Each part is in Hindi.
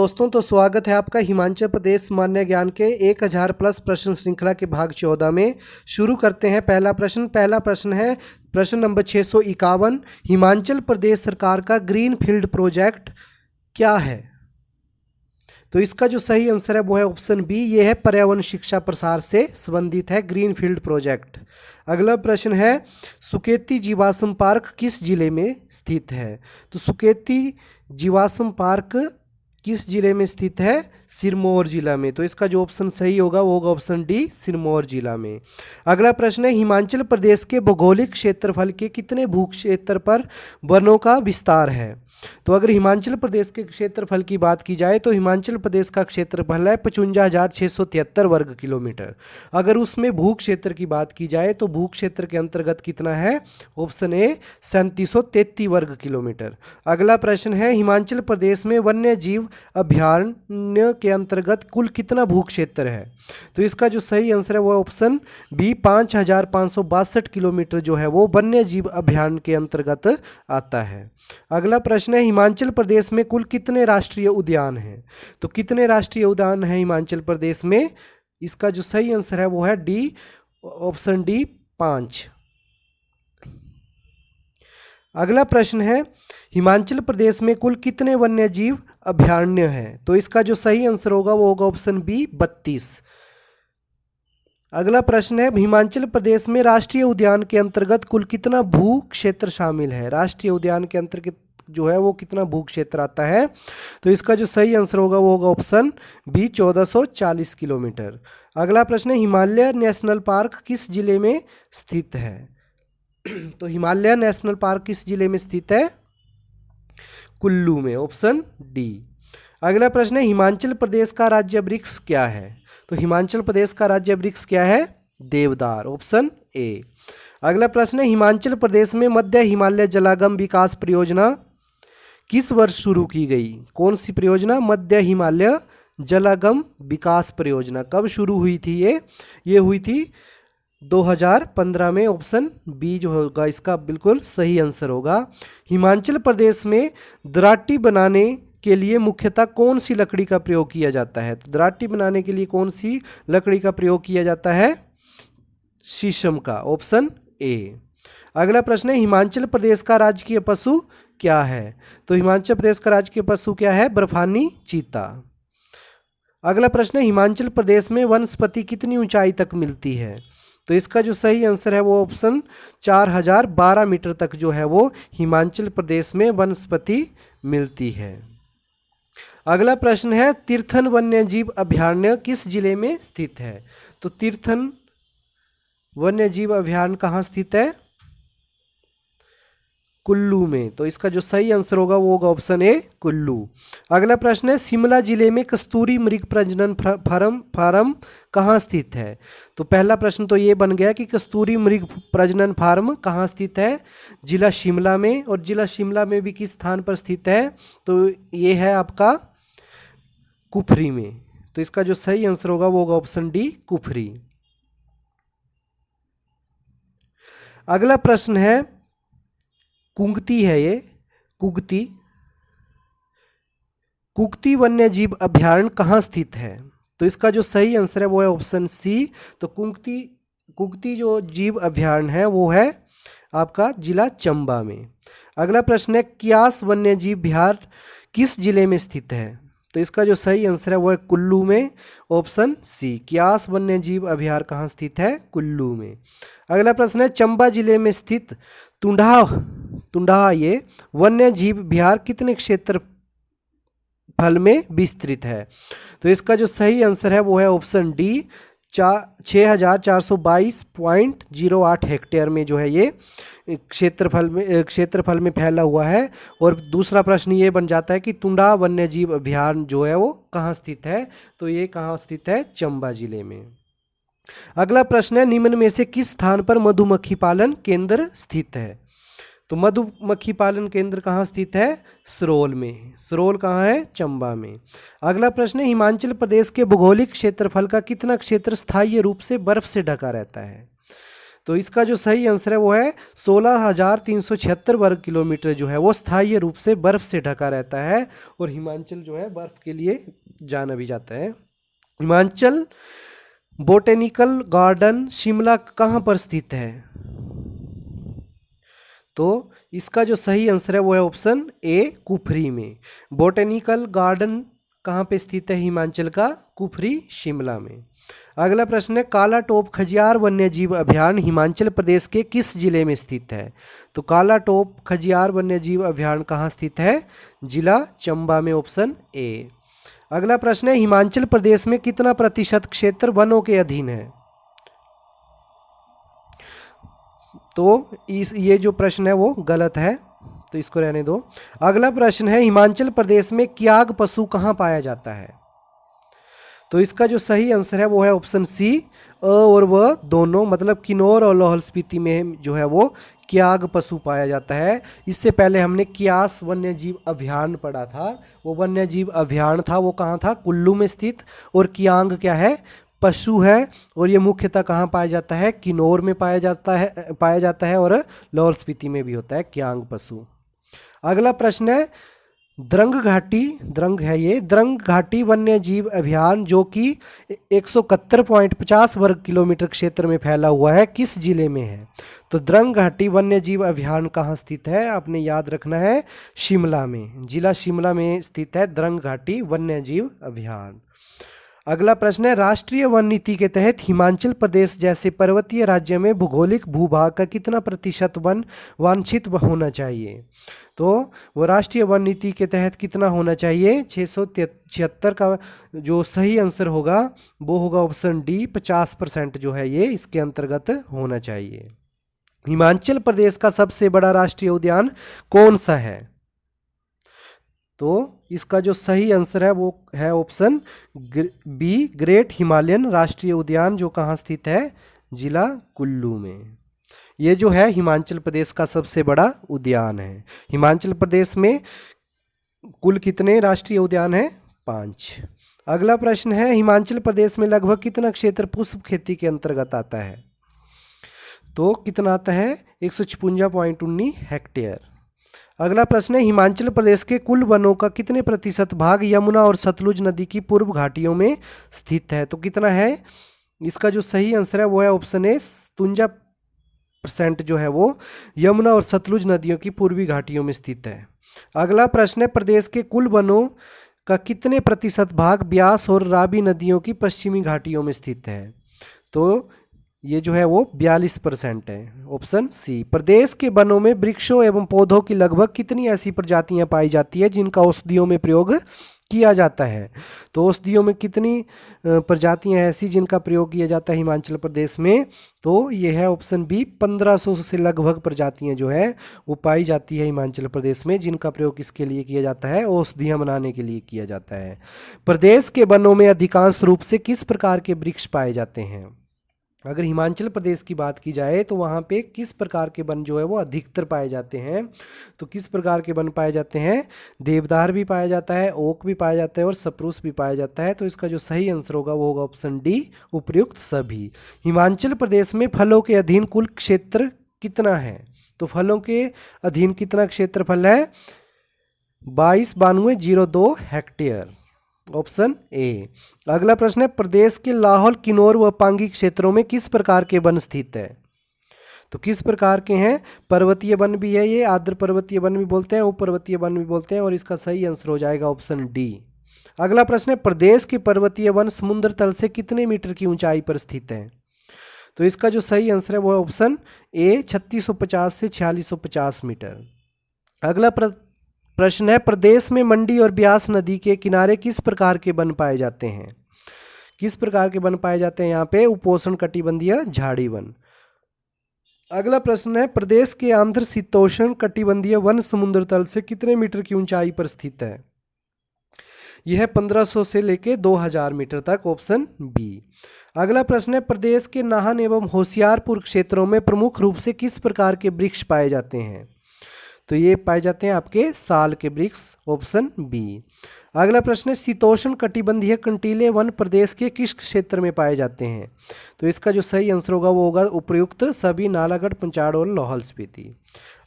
दोस्तों, तो स्वागत है आपका हिमाचल प्रदेश मान्य ज्ञान के 1000 प्लस प्रश्न श्रृंखला के भाग 14 में। शुरू करते हैं। पहला प्रश्न है प्रश्न नंबर 651। हिमाचल प्रदेश सरकार का ग्रीन फील्ड प्रोजेक्ट क्या है? तो इसका जो सही आंसर है वो है ऑप्शन बी, ये है पर्यावरण शिक्षा प्रसार से संबंधित है ग्रीन फील्ड प्रोजेक्ट। अगला प्रश्न है सुकेती जीवाश्म पार्क किस जिले में स्थित है? तो सुकेती जीवाश्म पार्क किस जिले में स्थित है? सिरमौर जिला में। तो इसका जो ऑप्शन सही होगा वो होगा ऑप्शन डी, सिरमौर जिला में। अगला प्रश्न है हिमाचल प्रदेश के भौगोलिक क्षेत्रफल के कितने भू क्षेत्र पर वनों का विस्तार है? तो अगर हिमाचल प्रदेश के क्षेत्रफल की बात की जाए तो हिमाचल प्रदेश का क्षेत्रफल है 55,673 वर्ग किलोमीटर। अगर उसमें भू क्षेत्र की बात की जाए तो भू क्षेत्र के अंतर्गत कितना है? ऑप्शन ए 3733 वर्ग किलोमीटर। अगला प्रश्न है हिमाचल प्रदेश में वन्य जीव अभयारण्य के अंतर्गत कुल कितना भू क्षेत्र है? तो इसका जो सही आंसर है वो ऑप्शन बी 5562 किलोमीटर जो है वो वन्य जीव अभयारण्य के अंतर्गत आता है। अगला प्रश्न है हिमाचल प्रदेश में कुल कितने राष्ट्रीय उद्यान हैं? तो कितने राष्ट्रीय उद्यान हैं हिमाचल प्रदेश में? इसका जो सही आंसर है वो है डी, ऑप्शन डी 5। अगला प्रश्न है हिमाचल प्रदेश में कुल कितने वन्य जीव अभयारण्य हैं? तो इसका जो सही आंसर होगा वो होगा ऑप्शन बी 32। अगला प्रश्न है हिमाचल प्रदेश में राष्ट्रीय उद्यान के अंतर्गत कुल कितना भू क्षेत्र शामिल है? राष्ट्रीय उद्यान के अंतर्गत जो है वो कितना भू क्षेत्र आता है? तो इसका जो सही आंसर होगा वो होगा ऑप्शन बी 1440 किलोमीटर। अगला प्रश्न है हिमालय नेशनल पार्क किस जिले में स्थित है? तो हिमालय नेशनल पार्क किस जिले में स्थित है? कुल्लू में, ऑप्शन डी। अगला प्रश्न है हिमाचल प्रदेश का राज्य वृक्ष क्या है? तो हिमाचल प्रदेश का राज्य वृक्ष क्या है? देवदार, ऑप्शन ए। अगला प्रश्न है हिमाचल प्रदेश में मध्य हिमालय जलागम विकास परियोजना किस वर्ष शुरू की गई? कौन सी परियोजना? मध्य हिमालय जलागम विकास परियोजना। कब शुरू हुई थी ये हुई थी 2015 में। ऑप्शन बी जो होगा इसका बिल्कुल सही आंसर होगा। हिमाचल प्रदेश में दराटी बनाने के लिए मुख्यतः कौन सी लकड़ी का प्रयोग किया जाता है? तो दराटी बनाने के लिए कौन सी लकड़ी का प्रयोग किया जाता है? शीशम का, ऑप्शन ए। अगला प्रश्न है हिमाचल प्रदेश का राजकीय पशु क्या है? तो हिमाचल प्रदेश का राजकीय पशु क्या है? बर्फानी चीता। अगला प्रश्न है हिमाचल प्रदेश में वनस्पति कितनी ऊंचाई तक मिलती है? तो इसका जो सही आंसर है वो ऑप्शन 4012 मीटर तक जो है वो हिमाचल प्रदेश में वनस्पति मिलती है। अगला प्रश्न है तीर्थन वन्य जीव अभयारण्य किस जिले में स्थित है? तो तीर्थन वन्य जीव अभयारण्य कहाँ स्थित है? कुल्लू में। तो इसका जो सही आंसर होगा वो होगा ऑप्शन ए, कुल्लू। अगला प्रश्न है शिमला जिले में कस्तूरी मृग प्रजनन फार्म कहाँ स्थित है? तो पहला प्रश्न तो ये बन गया कि कस्तूरी मृग प्रजनन फार्म कहाँ स्थित है? जिला शिमला में। और जिला शिमला में भी किस स्थान पर स्थित है? तो ये है आपका कुफरी में। तो इसका जो सही आंसर होगा वो होगा ऑप्शन डी, कुफरी। अगला प्रश्न है कुंगती है ये, कुगती वन्य जीव अभयारण्य कहाँ स्थित है? तो इसका जो सही आंसर है वो है ऑप्शन सी। तो कुगती जो जीव अभयारण्य है वो है आपका जिला चंबा में। अगला प्रश्न है क्यास वन्य जीव विहार किस जिले में स्थित है? तो इसका जो सही आंसर है वो है कुल्लू में, ऑप्शन सी। क्यास वन्य जीव अभयारण्य कहाँ स्थित है? कुल्लू में। अगला प्रश्न है चंबा जिले में स्थित तुंडा ये वन्य जीव विहार कितने क्षेत्रफल में विस्तृत है? तो इसका जो सही आंसर है वो है ऑप्शन डी, 6422.08 हेक्टेयर में जो है ये क्षेत्रफल में फैला हुआ है। और दूसरा प्रश्न ये बन जाता है कि तुंडा वन्य जीव अभयारण्य जो है वो कहाँ स्थित है? तो ये कहाँ स्थित है? चंबा जिले में। अगला प्रश्न है निम्न में से किस स्थान पर मधुमक्खी पालन केंद्र स्थित है? तो मधुमक्खी पालन केंद्र कहाँ स्थित है? सरोल में। सरोल कहाँ है? चंबा में। अगला प्रश्न है हिमाचल प्रदेश के भौगोलिक क्षेत्रफल का कितना क्षेत्र स्थायी रूप से बर्फ से ढका रहता है? तो इसका जो सही आंसर है वो है 16,376 वर्ग किलोमीटर जो है वो स्थायी रूप से बर्फ से ढका रहता है, और हिमाचल जो है बर्फ के लिए जाना भी जाता है। हिमाचल बोटेनिकल गार्डन शिमला कहाँ पर स्थित है? तो इसका जो सही आंसर है वो है ऑप्शन ए, कुफरी में। बोटेनिकल गार्डन कहाँ पे स्थित है हिमाचल का? कुफरी, शिमला में। अगला प्रश्न है, काला टोप खजियार वन्यजीव अभयारण्य हिमाचल प्रदेश के किस जिले में स्थित है? तो काला टोप खजियार वन्यजीव अभयारण्य कहाँ स्थित है? जिला चंबा में, ऑप्शन ए। अगला प्रश्न है, हिमाचल प्रदेश में कितना प्रतिशत क्षेत्र वनों के अधीन है? तो ये जो प्रश्न है वो गलत है, तो इसको रहने दो। अगला प्रश्न है, हिमाचल प्रदेश में क्याग पशु कहाँ पाया जाता है? तो इसका जो सही आंसर है वो है ऑप्शन सी, अ और व दोनों, मतलब किन्नौर और लाहौल स्पीति में जो है वो क्याग पशु पाया जाता है। इससे पहले हमने क्यास वन्यजीव अभयारण्य पढ़ा था, वो वन्यजीव अभयारण्य था वो कहाँ था? कुल्लू में स्थित। और क्यांग क्या है? पशु है, और ये मुख्यतः कहाँ पाया जाता है? किन्नौर में पाया जाता है और लाहौल स्पीति में भी होता है क्यांग पशु। अगला प्रश्न है, द्रंग घाटी वन्य जीव अभयारण्य जो कि 171.50 वर्ग किलोमीटर क्षेत्र में फैला हुआ है, किस जिले में है? तो द्रंग घाटी वन्य जीव अभयारण्य कहाँ स्थित है? आपने याद रखना है, शिमला में, जिला शिमला में स्थित है द्रंग घाटी वन्य जीव अभयारण्य। अगला प्रश्न है, राष्ट्रीय वन नीति के तहत हिमाचल प्रदेश जैसे पर्वतीय राज्य में भौगोलिक भूभाग का कितना प्रतिशत वन वांछित होना चाहिए? तो वो राष्ट्रीय वन नीति के तहत कितना होना चाहिए? 676 का जो सही आंसर होगा वो होगा ऑप्शन डी, 50% जो है ये इसके अंतर्गत होना चाहिए। हिमाचल प्रदेश का सबसे बड़ा राष्ट्रीय उद्यान कौन सा है? तो इसका जो सही आंसर है वो है ऑप्शन बी, ग्रेट हिमालयन राष्ट्रीय उद्यान, जो कहाँ स्थित है? जिला कुल्लू में। ये जो है हिमाचल प्रदेश का सबसे बड़ा उद्यान है। हिमाचल प्रदेश में कुल कितने राष्ट्रीय उद्यान हैं? 5। अगला प्रश्न है, हिमाचल प्रदेश में लगभग कितना क्षेत्र पुष्प खेती के अंतर्गत आता है? तो कितना आता है? 156.19 हेक्टेयर। अगला प्रश्न है, हिमाचल प्रदेश के कुल वनों का कितने प्रतिशत भाग यमुना और सतलुज नदी की पूर्व घाटियों में स्थित है? तो कितना है? इसका जो सही आंसर है वो है ऑप्शन ए, 57% जो है वो यमुना और सतलुज नदियों की पूर्वी घाटियों में स्थित है। अगला प्रश्न है, प्रदेश के कुल वनों का कितने प्रतिशत भाग ब्यास और रावी नदियों की पश्चिमी घाटियों में स्थित है? तो ये जो है वो 42% है, ऑप्शन सी। प्रदेश के वनों में वृक्षों एवं पौधों की लगभग कितनी ऐसी प्रजातियां पाई जाती है जिनका औषधियों में प्रयोग किया जाता है? तो औषधियों में कितनी प्रजातियां ऐसी जिनका प्रयोग किया जाता है हिमाचल प्रदेश में? तो ये है ऑप्शन बी, 1500 से लगभग प्रजातियां जो है वो पाई जाती है हिमाचल प्रदेश में, जिनका प्रयोग किसके लिए किया जाता है? औषधियां बनाने के लिए किया जाता है। प्रदेश के वनों में अधिकांश रूप से किस प्रकार के वृक्ष पाए जाते हैं? अगर हिमाचल प्रदेश की बात की जाए तो वहाँ पे किस प्रकार के वन जो है वो अधिकतर पाए जाते हैं? तो किस प्रकार के वन पाए जाते हैं? देवदार भी पाया जाता है, ओक भी पाया जाता है और सप्रूस भी पाया जाता है। तो इसका जो सही आंसर होगा वो होगा ऑप्शन डी, उपयुक्त सभी। हिमाचल प्रदेश में फलों के अधीन कुल क्षेत्र कितना है? तो फलों के अधीन कितना क्षेत्रफल है? 22,9202 हेक्टेयर, ऑप्शन ए। अगला प्रश्न है, प्रदेश के लाहौल, किन्नौर व पांगी क्षेत्रों में किस प्रकार के वन स्थित है? तो किस प्रकार के हैं? पर्वतीय वन भी है, ये आर्द्र पर्वतीय वन भी बोलते हैं, उप पर्वतीय वन भी बोलते हैं, और इसका सही आंसर हो जाएगा ऑप्शन डी। अगला प्रश्न है, प्रदेश के पर्वतीय वन समुद्र तल से कितने मीटर की ऊंचाई पर स्थित है? तो इसका जो सही आंसर है वो है ऑप्शन ए, 3650 से 4650 मीटर। अगला प्रश्न है, प्रदेश में मंडी और ब्यास नदी के किनारे किस प्रकार के वन पाए जाते हैं? किस प्रकार के वन पाए जाते हैं यहाँ पे? उपोष्ण कटिबंधीय झाड़ी वन। अगला प्रश्न है, प्रदेश के आंध्र शीतोष्ण कटिबंधीय वन समुद्र तल से कितने मीटर की ऊंचाई पर स्थित है? यह 1500 से लेके 2000 मीटर तक, ऑप्शन बी। अगला प्रश्न है, प्रदेश के नाहन एवं होशियारपुर क्षेत्रों में प्रमुख रूप से किस प्रकार के वृक्ष पाए जाते हैं? तो ये पाए जाते हैं आपके साल के वृक्ष, ऑप्शन बी। अगला प्रश्न है, शीतोष्ण कटिबंधीय कंटीले वन प्रदेश के किस क्षेत्र में पाए जाते हैं? तो इसका जो सही आंसर होगा वो होगा उपयुक्त सभी, नालागढ़, पंचाड़ और लाहौल स्पीति।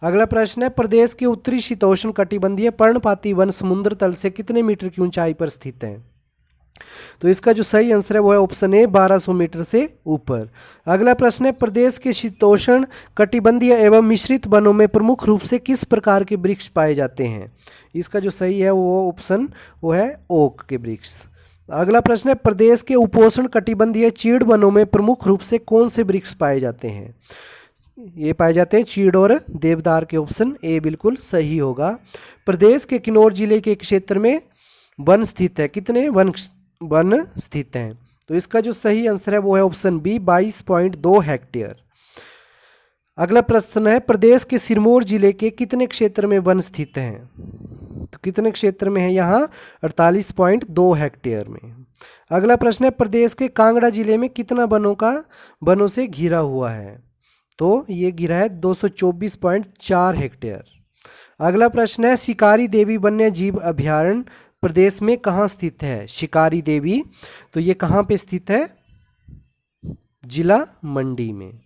अगला प्रश्न है, प्रदेश के उत्तरी शीतोष्ण कटिबंधीय पर्णपाती वन समुद्र तल से कितने मीटर की ऊंचाई पर स्थित है? तो इसका जो सही आंसर है वो है ऑप्शन ए, 1200 मीटर से ऊपर। अगला प्रश्न है, प्रदेश के शीतोष्ण कटिबंधीय एवं मिश्रित वनों में प्रमुख रूप से किस प्रकार के वृक्ष पाए जाते हैं? इसका जो सही है वो ऑप्शन वो है ओक के वृक्ष। अगला प्रश्न है, प्रदेश के उपोष्ण कटिबंधीय चीड़ वनों में प्रमुख रूप से कौन से वृक्ष पाए जाते हैं? ये पाए जाते हैं चीड़ और देवदार के, ऑप्शन ए बिल्कुल सही होगा। प्रदेश के किन्नौर जिले के क्षेत्र में वन स्थित है, कितने वन स्थित हैं? तो इसका जो सही आंसर है वो है ऑप्शन बी, 22.2 हेक्टेयर। अगला प्रश्न है, प्रदेश के सिरमौर जिले के कितने क्षेत्र में वन स्थित हैं? तो कितने क्षेत्र में है यहाँ? 48.2 हेक्टेयर में। अगला प्रश्न है, प्रदेश के कांगड़ा जिले में कितना वनों से घिरा हुआ है? तो ये घिरा है 224.4 हेक्टेयर। अगला प्रश्न है, शिकारी देवी वन्य जीव अभयारण्य प्रदेश में कहाँ स्थित है? शिकारी देवी, तो ये कहाँ पे स्थित है? जिला मंडी में।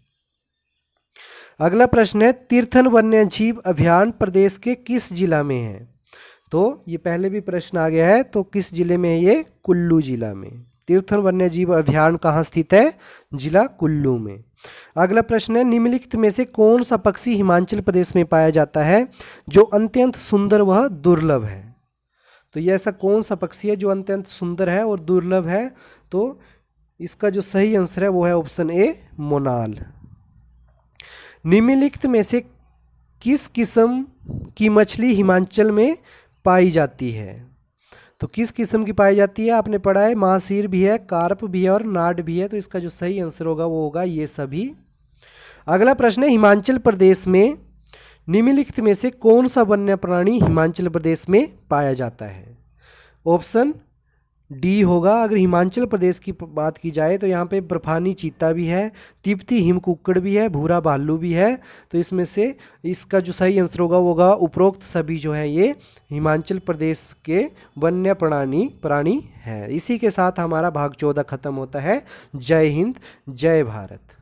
अगला प्रश्न है, तीर्थन वन्य जीव अभयारण्य प्रदेश के किस जिला में है? तो ये पहले भी प्रश्न आ गया है, तो किस जिले में है ये? कुल्लू जिला में। तीर्थन वन्य जीव अभयारण्य कहाँ स्थित है? जिला कुल्लू में। अगला प्रश्न है, निम्नलिखित में से कौन सा पक्षी हिमाचल प्रदेश में पाया जाता है जो अत्यंत सुंदर व दुर्लभ है? तो ये ऐसा कौन सा पक्षी है जो अत्यंत सुंदर है और दुर्लभ है? तो इसका जो सही आंसर है वो है ऑप्शन ए, मोनाल। निम्नलिखित में से किस किस्म की मछली हिमाचल में पाई जाती है? तो किस किस्म की पाई जाती है? आपने पढ़ा है, महासीर भी है, कार्प भी है और नाड भी है। तो इसका जो सही आंसर होगा वो होगा ये सभी। अगला प्रश्न है, हिमाचल प्रदेश में निम्नलिखित में से कौन सा वन्य प्राणी हिमाचल प्रदेश में पाया जाता है? ऑप्शन डी होगा। अगर हिमाचल प्रदेश की बात की जाए तो यहाँ पे बर्फानी चीता भी है, तिब्बती हिमकुक्कड़ भी है, भूरा भालू भी है। तो इसमें से इसका जो सही आंसर होगा वो होगा उपरोक्त सभी जो है ये हिमाचल प्रदेश के वन्य प्राणी हैं। इसी के साथ हमारा भाग 14 खत्म होता है। जय हिंद, जय भारत।